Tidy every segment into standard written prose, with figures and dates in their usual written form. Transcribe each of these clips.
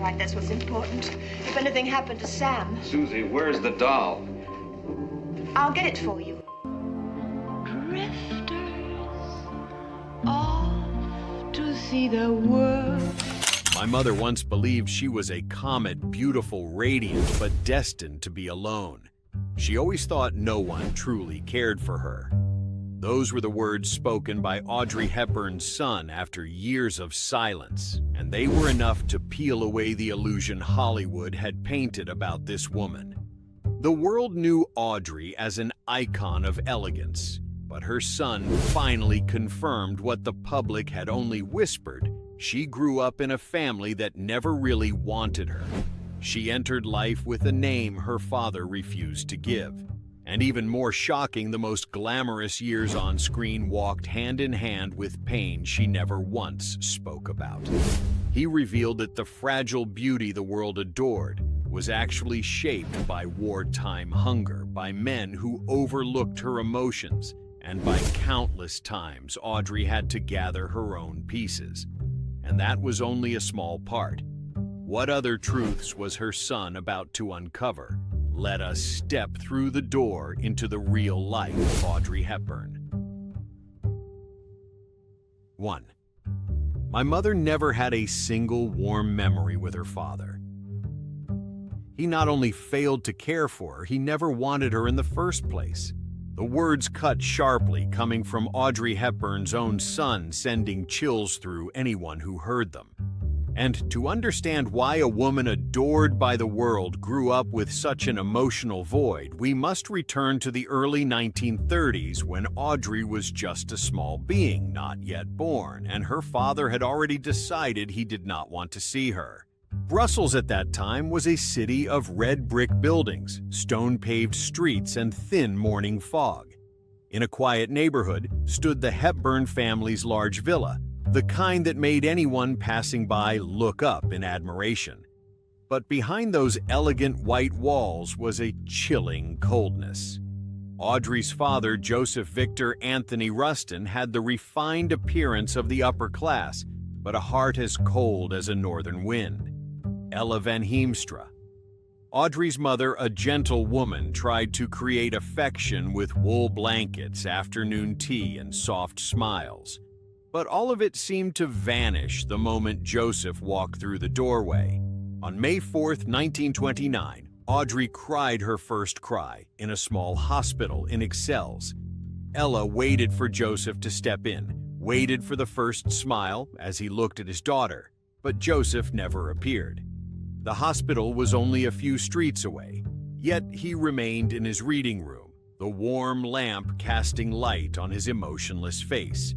right. That's what's important. If anything happened to Sam, Susie, where's the doll? I'll get it for you. Drifters off to see the world. My mother once believed she was a comet, beautiful, radiant, but destined to be alone. She always thought no one truly cared for her. Those were the words spoken by Audrey Hepburn's son after years of silence, and they were enough to peel away the illusion Hollywood had painted about this woman. The world knew Audrey as an icon of elegance, but her son finally confirmed what the public had only whispered. She grew up in a family that never really wanted her. She entered life with a name her father refused to give. And even more shocking, the most glamorous years on screen walked hand in hand with pain she never once spoke about. He revealed that the fragile beauty the world adored was actually shaped by wartime hunger, by men who overlooked her emotions, and by countless times Audrey had to gather her own pieces. And that was only a small part. What other truths was her son about to uncover? Let us step through the door into the real life of Audrey Hepburn. 1. My mother never had a single warm memory with her father. He not only failed to care for her, he never wanted her in the first place. The words cut sharply, coming from Audrey Hepburn's own son, sending chills through anyone who heard them. And to understand why a woman adored by the world grew up with such an emotional void, we must return to the early 1930s when Audrey was just a small being, not yet born, and her father had already decided he did not want to see her. Brussels at that time was a city of red brick buildings, stone-paved streets, and thin morning fog. In a quiet neighborhood stood the Hepburn family's large villa, the kind that made anyone passing by look up in admiration. But behind those elegant white walls was a chilling coldness. Audrey's father, Joseph Victor Anthony Rustin, had the refined appearance of the upper class, but a heart as cold as a northern wind. Ella Van Heemstra. Audrey's mother, a gentle woman, tried to create affection with wool blankets, afternoon tea, and soft smiles. But all of it seemed to vanish the moment Joseph walked through the doorway. On May 4th, 1929, Audrey cried her first cry in a small hospital in Ixelles. Ella waited for Joseph to step in, waited for the first smile as he looked at his daughter, but Joseph never appeared. The hospital was only a few streets away, yet he remained in his reading room, the warm lamp casting light on his emotionless face.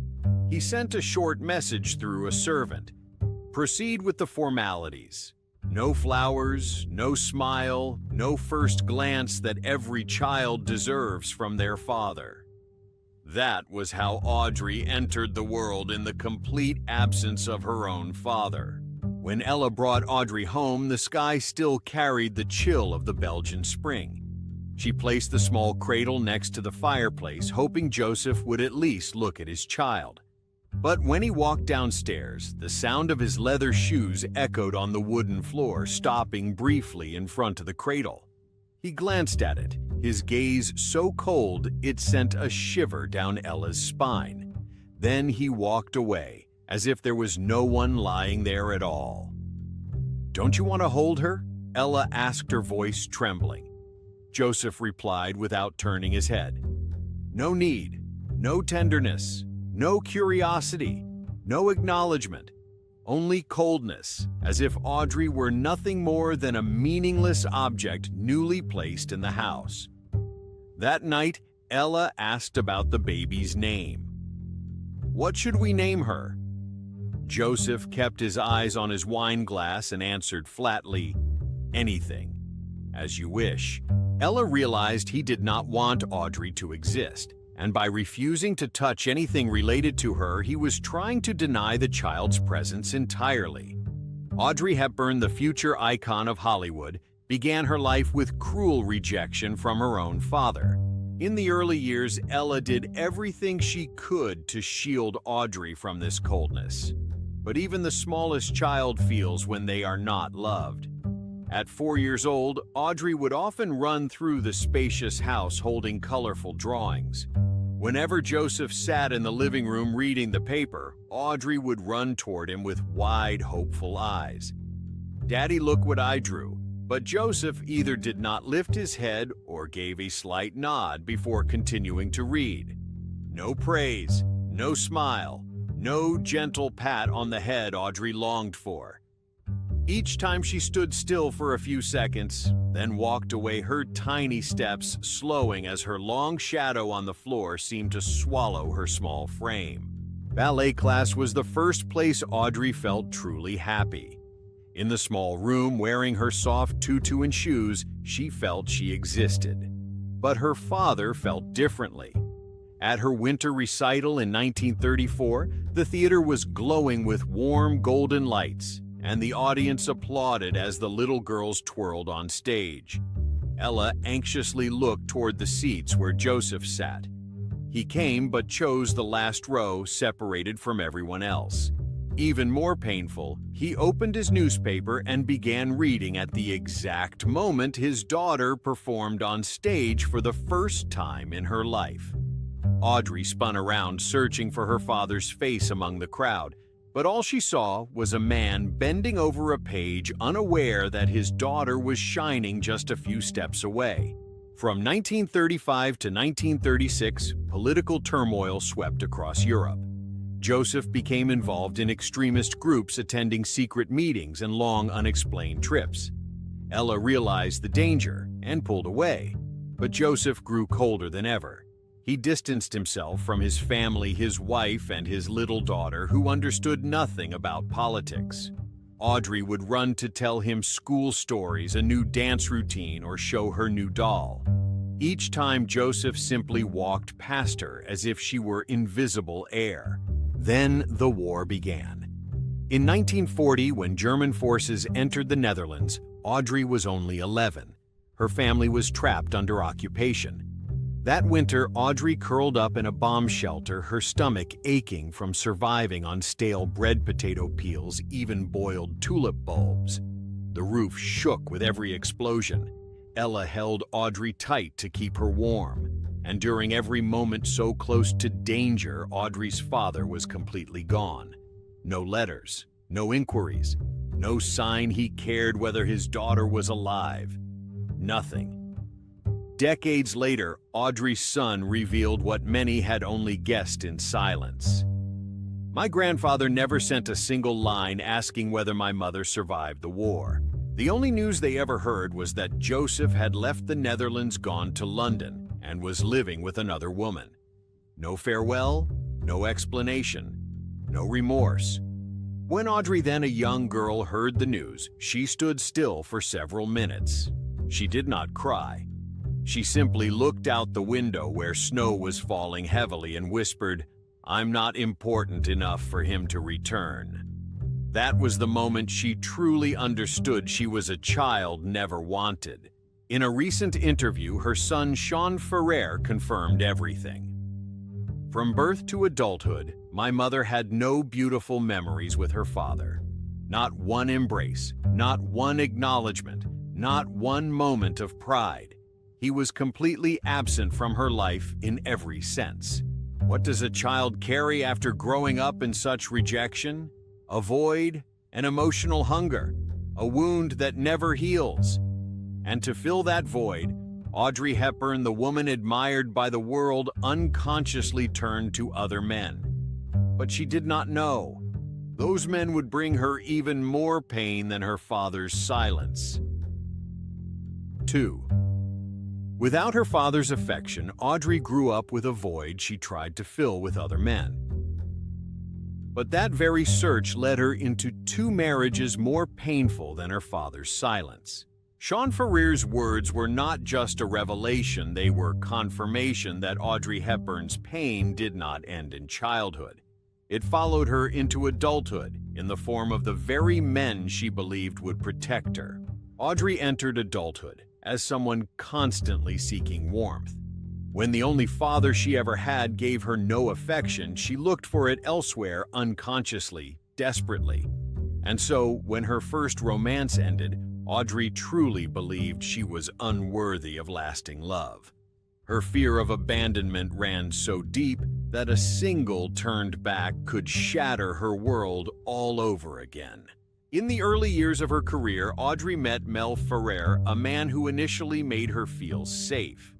He sent a short message through a servant. Proceed with the formalities. No flowers, no smile, no first glance that every child deserves from their father. That was how Audrey entered the world in the complete absence of her own father. When Ella brought Audrey home, the sky still carried the chill of the Belgian spring. She placed the small cradle next to the fireplace, hoping Joseph would at least look at his child. But when he walked downstairs, the sound of his leather shoes echoed on the wooden floor, stopping briefly in front of the cradle. He glanced at it, his gaze so cold it sent a shiver down Ella's spine. Then he walked away, as if there was no one lying there at all. "Don't you want to hold her?" Ella asked, her voice trembling. Joseph replied without turning his head. "No need, no tenderness, no curiosity, no acknowledgement, only coldness, as if Audrey were nothing more than a meaningless object newly placed in the house." That night, Ella asked about the baby's name. "What should we name her?" Joseph kept his eyes on his wine glass and answered flatly, "Anything. As you wish." Ella realized he did not want Audrey to exist, and by refusing to touch anything related to her, he was trying to deny the child's presence entirely. Audrey Hepburn, the future icon of Hollywood, began her life with cruel rejection from her own father. In the early years, Ella did everything she could to shield Audrey from this coldness. but even the smallest child feels when they are not loved. At 4 years old, Audrey would often run through the spacious house holding colorful drawings. Whenever Joseph sat in the living room reading the paper, Audrey would run toward him with wide, hopeful eyes. "Daddy, look what I drew." But Joseph either did not lift his head or gave a slight nod before continuing to read. No praise, no smile, no gentle pat on the head Audrey longed for. Each time she stood still for a few seconds, then walked away, her tiny steps slowing as her long shadow on the floor seemed to swallow her small frame. Ballet class was the first place Audrey felt truly happy. In the small room, wearing her soft tutu and shoes, she felt she existed. But her father felt differently. At her winter recital in 1934, the theater was glowing with warm golden lights, and the audience applauded as the little girls twirled on stage. Ella anxiously looked toward the seats where Joseph sat. He came but chose the last row, separated from everyone else. Even more painful, he opened his newspaper and began reading at the exact moment his daughter performed on stage for the first time in her life. Audrey spun around, searching for her father's face among the crowd, but all she saw was a man bending over a page, unaware that his daughter was shining just a few steps away. From 1935 to 1936, political turmoil swept across Europe. Joseph became involved in extremist groups, attending secret meetings and long unexplained trips. Ella realized the danger and pulled away, but Joseph grew colder than ever. He distanced himself from his family, his wife, and his little daughter, who understood nothing about politics. Audrey would run to tell him school stories, a new dance routine, or show her new doll. Each time, Joseph simply walked past her as if she were invisible air. Then the war began. In 1940, when German forces entered the Netherlands, Audrey was only 11. Her family was trapped under occupation. That winter, Audrey curled up in a bomb shelter, her stomach aching from surviving on stale bread, potato peels, even boiled tulip bulbs. The roof shook with every explosion. Ella held Audrey tight to keep her warm. And during every moment so close to danger, Audrey's father was completely gone. No letters, no inquiries, no sign he cared whether his daughter was alive. Nothing. Decades later, Audrey's son revealed what many had only guessed in silence. "My grandfather never sent a single line asking whether my mother survived the war. The only news they ever heard was that Joseph had left the Netherlands, gone to London, and was living with another woman. No farewell, no explanation, no remorse." When Audrey, then a young girl, heard the news, she stood still for several minutes. She did not cry. She simply looked out the window where snow was falling heavily and whispered, "I'm not important enough for him to return." That was the moment she truly understood she was a child never wanted. In a recent interview, her son Sean Ferrer confirmed everything. "From birth to adulthood, my mother had no beautiful memories with her father. Not one embrace, not one acknowledgement, not one moment of pride. He was completely absent from her life in every sense." What does a child carry after growing up in such rejection? A void, an emotional hunger, a wound that never heals. And to fill that void, Audrey Hepburn, the woman admired by the world, unconsciously turned to other men. But she did not know. Those men would bring her even more pain than her father's silence. 2. Without her father's affection, Audrey grew up with a void she tried to fill with other men. But that very search led her into 2 marriages more painful than her father's silence. Sean Ferrer's words were not just a revelation, they were confirmation that Audrey Hepburn's pain did not end in childhood. It followed her into adulthood in the form of the very men she believed would protect her. Audrey entered adulthood as someone constantly seeking warmth. When the only father she ever had gave her no affection, she looked for it elsewhere unconsciously, desperately. And so, when her first romance ended, Audrey truly believed she was unworthy of lasting love. Her fear of abandonment ran so deep that a single turned back could shatter her world all over again. In the early years of her career, Audrey met Mel Ferrer, a man who initially made her feel safe.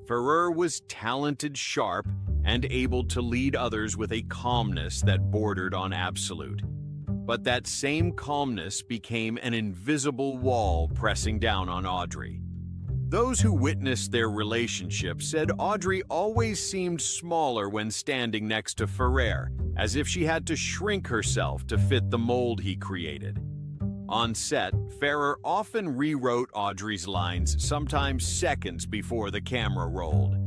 Ferrer was talented, sharp, and able to lead others with a calmness that bordered on absolute. But that same calmness became an invisible wall pressing down on Audrey. Those who witnessed their relationship said Audrey always seemed smaller when standing next to Ferrer, as if she had to shrink herself to fit the mold he created. On set, Ferrer often rewrote Audrey's lines, sometimes seconds before the camera rolled.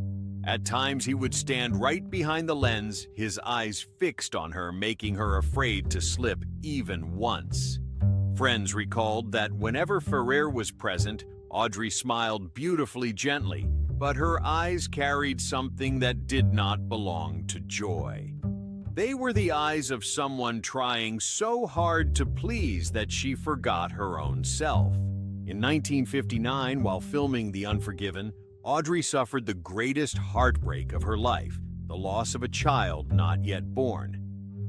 At times, he would stand right behind the lens, his eyes fixed on her, making her afraid to slip even once. Friends recalled that whenever Ferrer was present, Audrey smiled beautifully gently, but her eyes carried something that did not belong to joy. They were the eyes of someone trying so hard to please that she forgot her own self. In 1959, while filming The Unforgiven, Audrey suffered the greatest heartbreak of her life, the loss of a child not yet born.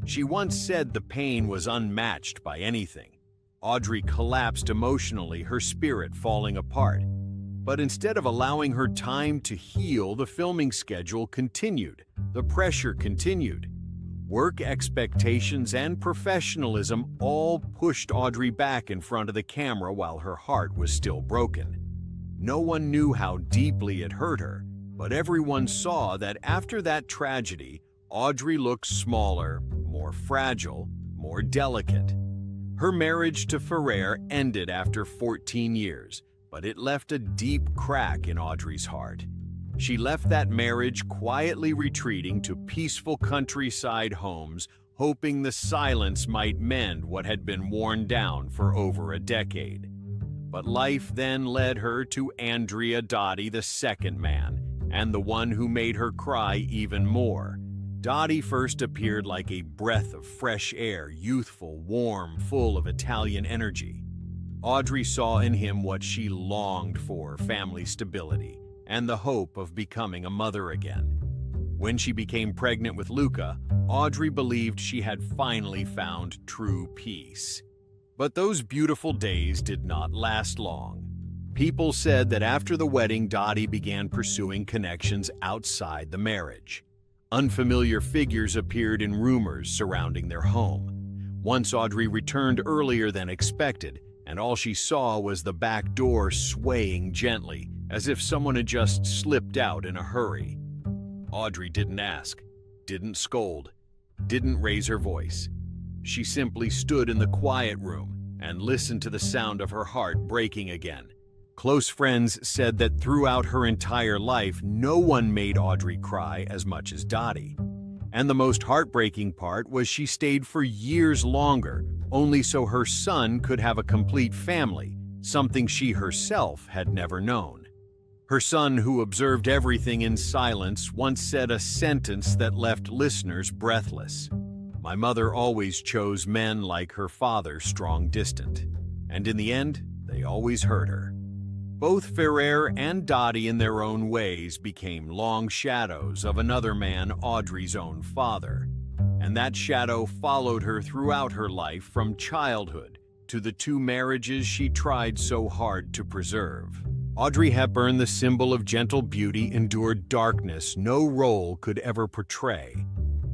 She once said the pain was unmatched by anything. Audrey collapsed emotionally, her spirit falling apart. But instead of allowing her time to heal, the filming schedule continued. The pressure continued. Work expectations and professionalism all pushed Audrey back in front of the camera while her heart was still broken. No one knew how deeply it hurt her, but everyone saw that after that tragedy, Audrey looked smaller, more fragile, more delicate. Her marriage to Ferrer ended after 14 years, but it left a deep crack in Audrey's heart. She left that marriage quietly retreating to peaceful countryside homes, hoping the silence might mend what had been worn down for over a decade. But life then led her to Andrea Dottie, the second man, and the one who made her cry even more. Dottie first appeared like a breath of fresh air, youthful, warm, full of Italian energy. Audrey saw in him what she longed for, family stability, and the hope of becoming a mother again. When she became pregnant with Luca, Audrey believed she had finally found true peace. But those beautiful days did not last long. People said that after the wedding, Dottie began pursuing connections outside the marriage. Unfamiliar figures appeared in rumors surrounding their home. Once Audrey returned earlier than expected, and all she saw was the back door swaying gently, as if someone had just slipped out in a hurry. Audrey didn't ask, didn't scold, didn't raise her voice. She simply stood in the quiet room and listened to the sound of her heart breaking again. Close friends said that throughout her entire life, no one made Audrey cry as much as Dottie. And the most heartbreaking part was she stayed for years longer, only so her son could have a complete family, something she herself had never known. Her son, who observed everything in silence, once said a sentence that left listeners breathless. "My mother always chose men like her father, strong, distant. And in the end, they always hurt her." Both Ferrer and Dottie in their own ways became long shadows of another man, Audrey's own father. And that shadow followed her throughout her life, from childhood to the two marriages she tried so hard to preserve. Audrey Hepburn, the symbol of gentle beauty, endured darkness no role could ever portray.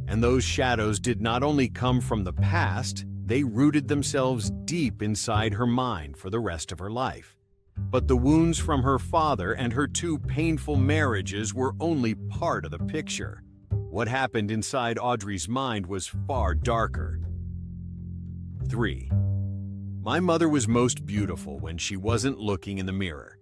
And those shadows did not only come from the past, they rooted themselves deep inside her mind for the rest of her life. But the wounds from her father and her two painful marriages were only part of the picture. What happened inside Audrey's mind was far darker. 3. My mother was most beautiful when she wasn't looking in the mirror.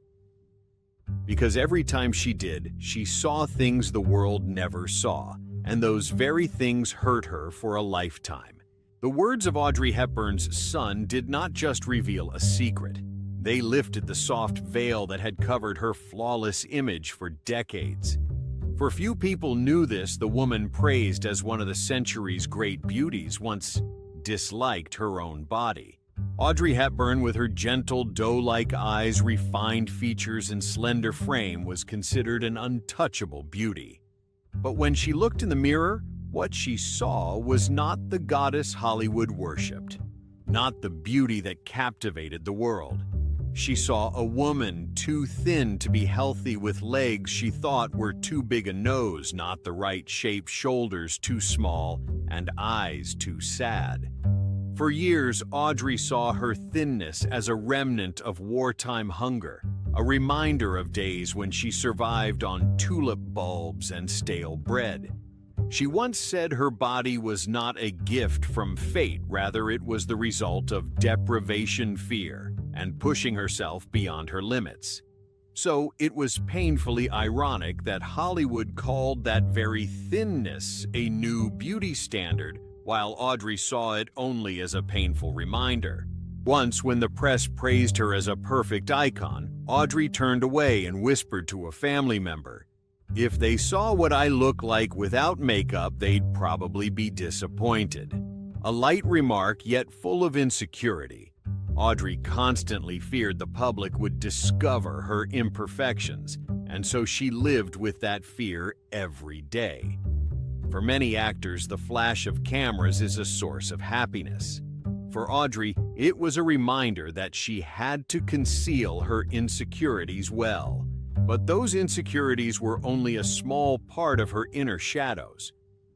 Because every time she did, she saw things the world never saw, and those very things hurt her for a lifetime. The words of Audrey Hepburn's son did not just reveal a secret. They lifted the soft veil that had covered her flawless image for decades. For few people knew this, the woman praised as one of the century's great beauties once disliked her own body. Audrey Hepburn, with her gentle, doe-like eyes, refined features, and slender frame, was considered an untouchable beauty. But when she looked in the mirror, what she saw was not the goddess Hollywood worshipped, not the beauty that captivated the world. She saw a woman too thin to be healthy, with legs she thought were too big a nose, not the right shape, shoulders too small, and eyes too sad. For years, Audrey saw her thinness as a remnant of wartime hunger, a reminder of days when she survived on tulip bulbs and stale bread. She once said her body was not a gift from fate, rather it was the result of deprivation fear and pushing herself beyond her limits. So it was painfully ironic that Hollywood called that very thinness a new beauty standard, while Audrey saw it only as a painful reminder. Once, when the press praised her as a perfect icon, Audrey turned away and whispered to a family member, "If they saw what I look like without makeup, they'd probably be disappointed." A light remark, yet full of insecurity. Audrey constantly feared the public would discover her imperfections, and so she lived with that fear every day. For many actors, the flash of cameras is a source of happiness. For Audrey, it was a reminder that she had to conceal her insecurities well. But those insecurities were only a small part of her inner shadows.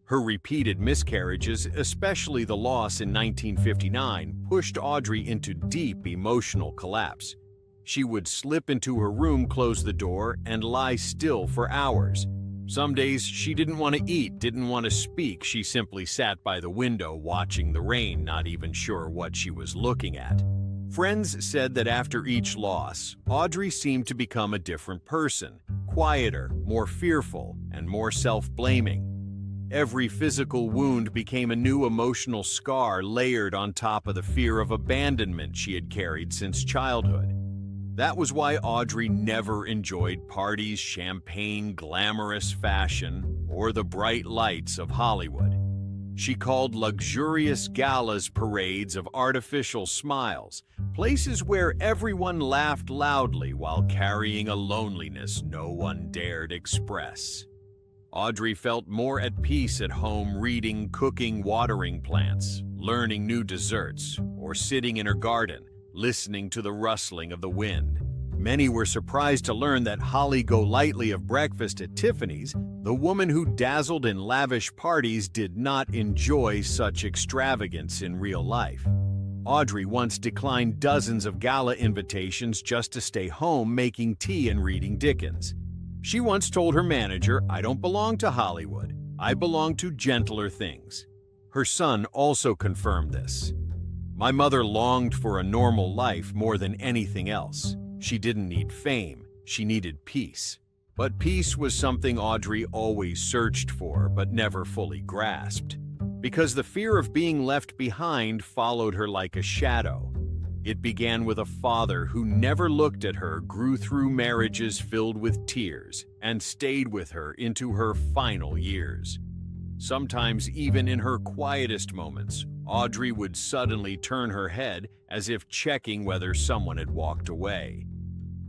Her repeated miscarriages, especially the loss in 1959, pushed Audrey into deep emotional collapse. She would slip into her room, close the door, and lie still for hours. Some days she didn't want to eat, didn't want to speak. She simply sat by the window watching the rain, not even sure what she was looking at. Friends said that after each loss, Audrey seemed to become a different person, quieter, more fearful, and more self-blaming. Every physical wound became a new emotional scar layered on top of the fear of abandonment she had carried since childhood. That was why Audrey never enjoyed parties, champagne, glamorous fashion, or the bright lights of Hollywood. She called luxurious galas parades of artificial smiles, places where everyone laughed loudly while carrying a loneliness no one dared express. Audrey felt more at peace at home reading, cooking, watering plants, learning new desserts, or sitting in her garden, listening to the rustling of the wind. Many were surprised to learn that Holly Golightly of Breakfast at Tiffany's, the woman who dazzled in lavish parties, did not enjoy such extravagance in real life. Audrey once declined dozens of gala invitations just to stay home making tea and reading Dickens. She once told her manager, "I don't belong to Hollywood. I belong to gentler things." Her son also confirmed this. "My mother longed for a normal life more than anything else. She didn't need fame, she needed peace." But peace was something Audrey always searched for but never fully grasped, because the fear of being left behind followed her like a shadow. It began with a father who never looked at her, grew through marriages filled with tears, and stayed with her into her final years. Sometimes, even in her quietest moments, Audrey would suddenly turn her head as if checking whether someone had walked away.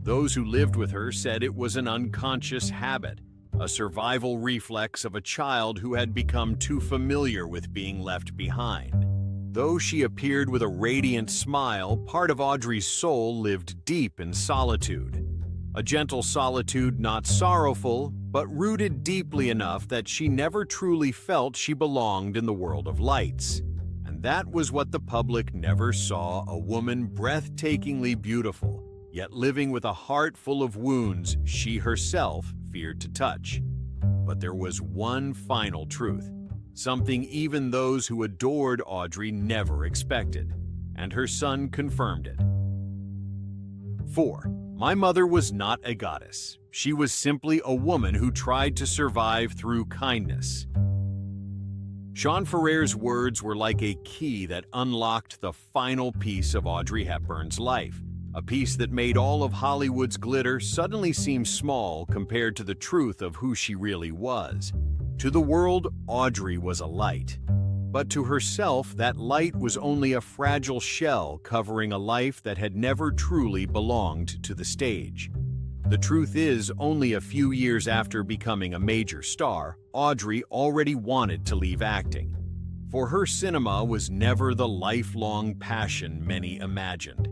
Those who lived with her said it was an unconscious habit, a survival reflex of a child who had become too familiar with being left behind. Though she appeared with a radiant smile, part of Audrey's soul lived deep in solitude. A gentle solitude, not sorrowful, but rooted deeply enough that she never truly felt she belonged in the world of lights. And that was what the public never saw: a woman breathtakingly beautiful, yet living with a heart full of wounds she herself feared to touch. But there was one final truth, something even those who adored Audrey never expected, and her son confirmed it. 4. My mother was not a goddess. She was simply a woman who tried to survive through kindness. Sean Ferrer's words were like a key that unlocked the final piece of Audrey Hepburn's life, a piece that made all of Hollywood's glitter suddenly seem small compared to the truth of who she really was. To the world, Audrey was a light. But to herself, that light was only a fragile shell covering a life that had never truly belonged to the stage. The truth is, only a few years after becoming a major star, Audrey already wanted to leave acting. For her, cinema was never the lifelong passion many imagined.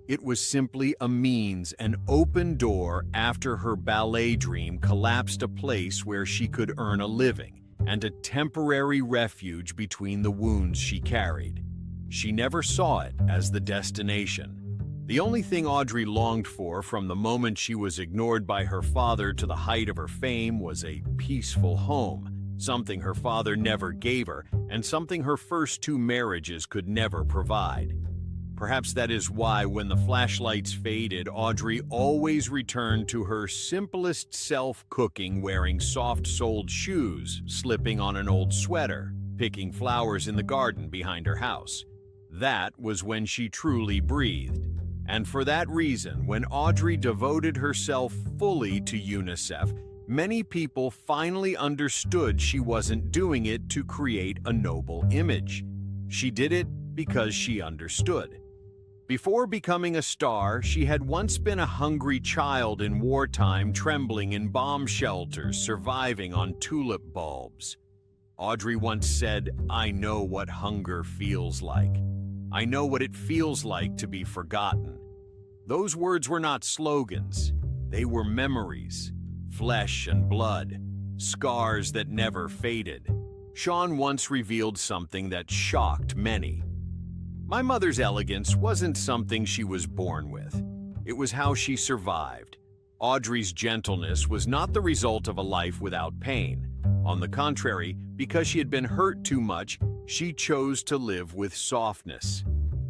It was simply a means, an open door after her ballet dream collapsed, a place where she could earn a living, and a temporary refuge between the wounds she carried. She never saw it as the destination. The only thing Audrey longed for from the moment she was ignored by her father to the height of her fame was a peaceful home, something her father never gave her, and something her first 2 marriages could never provide. Perhaps that is why, when the flashlights faded, Audrey always returned to her simplest self, cooking, wearing soft-soled shoes, slipping on an old sweater, picking flowers in the garden behind her house. That was when she truly breathed. And for that reason, when Audrey devoted herself fully to UNICEF, many people finally understood she wasn't doing it to create a noble image. She did it because she understood. Before becoming a star, she had once been a hungry child in wartime, trembling in bomb shelters, surviving on tulip bulbs. Audrey once said, "I know what hunger feels like. I know what it feels like to be forgotten." Those words were not slogans. They were memories, flesh and blood, scars that never faded. Sean once revealed something that shocked many. "My mother's elegance wasn't something she was born with. It was how she survived. Audrey's gentleness was not the result of a life without pain. On the contrary, because she had been hurt too much, she chose to live with softness.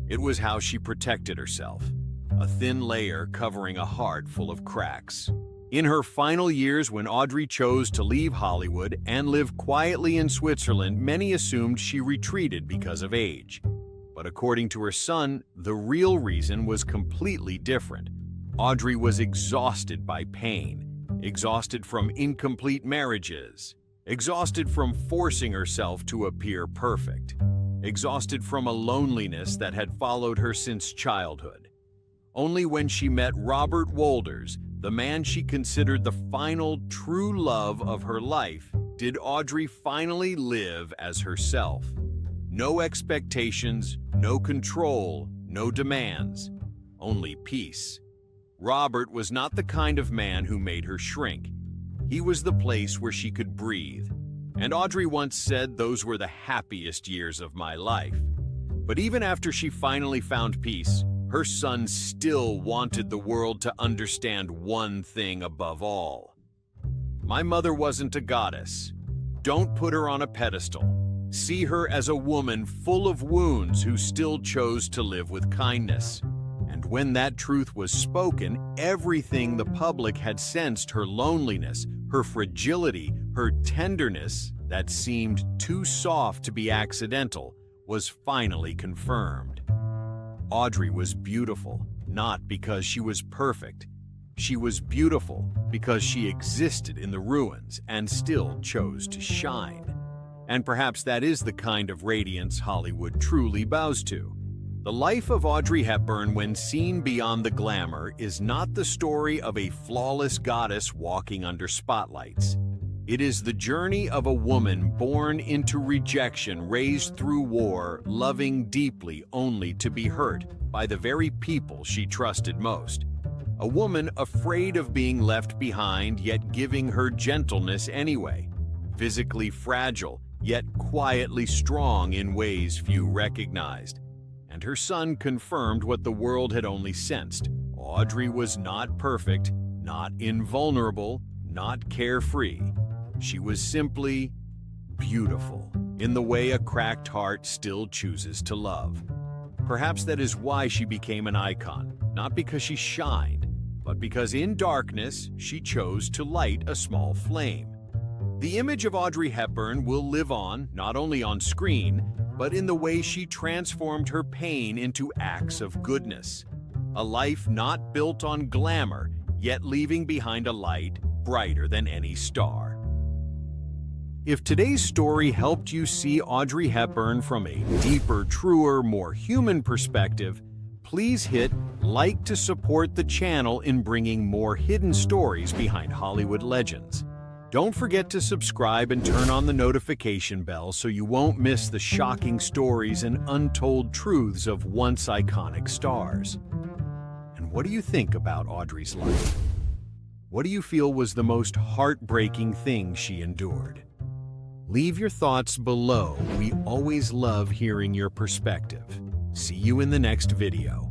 It was how she protected herself, a thin layer covering a heart full of cracks." In her final years, when Audrey chose to leave Hollywood and live quietly in Switzerland, many assumed she retreated because of age. But according to her son, the real reason was completely different. Audrey was exhausted by pain, exhausted from incomplete marriages, exhausted from forcing herself to appear perfect, exhausted from a loneliness that had followed her since childhood. Only when she met Robert Wolders, the man she considered the final true love of her life, did Audrey finally live as herself. No expectations, no control, no demands, only peace. Robert was not the kind of man who made her shrink. He was the place where she could breathe. And Audrey once said, "Those were the happiest years of my life." But even after she finally found peace, her son still wanted the world to understand one thing above all. "My mother wasn't a goddess. Don't put her on a pedestal. See her as a woman full of wounds who still chose to live with kindness." And when that truth was spoken, everything the public had sensed, her loneliness, her fragility, her tenderness that seemed too soft to be accidental, was finally confirmed. Audrey was beautiful, not because she was perfect. She was beautiful because she existed in the ruins and still chose to shine. And perhaps that is the kind of radiance Hollywood truly bows to. The life of Audrey Hepburn, when seen beyond the glamour, is not the story of a flawless goddess walking under spotlights. It is the journey of a woman born into rejection, raised through war, loving deeply only to be hurt by the very people she trusted most. A woman afraid of being left behind, yet giving her gentleness anyway. Physically fragile, yet quietly strong in ways few recognized. And her son confirmed what the world had only sensed. Audrey was not perfect, not invulnerable, not carefree. She was simply beautiful, in the way a cracked heart still chooses to love. Perhaps that is why she became an icon, not because she shined, but because in darkness she chose to light a small flame. The image of Audrey Hepburn will live on, not only on screen, but in the way she transformed her pain into acts of goodness. A life not built on glamour, yet leaving behind a light brighter than any star. If today's story helped you see Audrey Hepburn from a deeper, truer, more human perspective, please hit like to support the channel in bringing more hidden stories behind Hollywood legends. Don't forget to subscribe and turn on the notification bell so you won't miss the shocking stories and untold truths of once iconic stars. And what do you think about Audrey's life? What do you feel was the most heartbreaking thing she endured? Leave your thoughts below. We always love hearing your perspective. See you in the next video.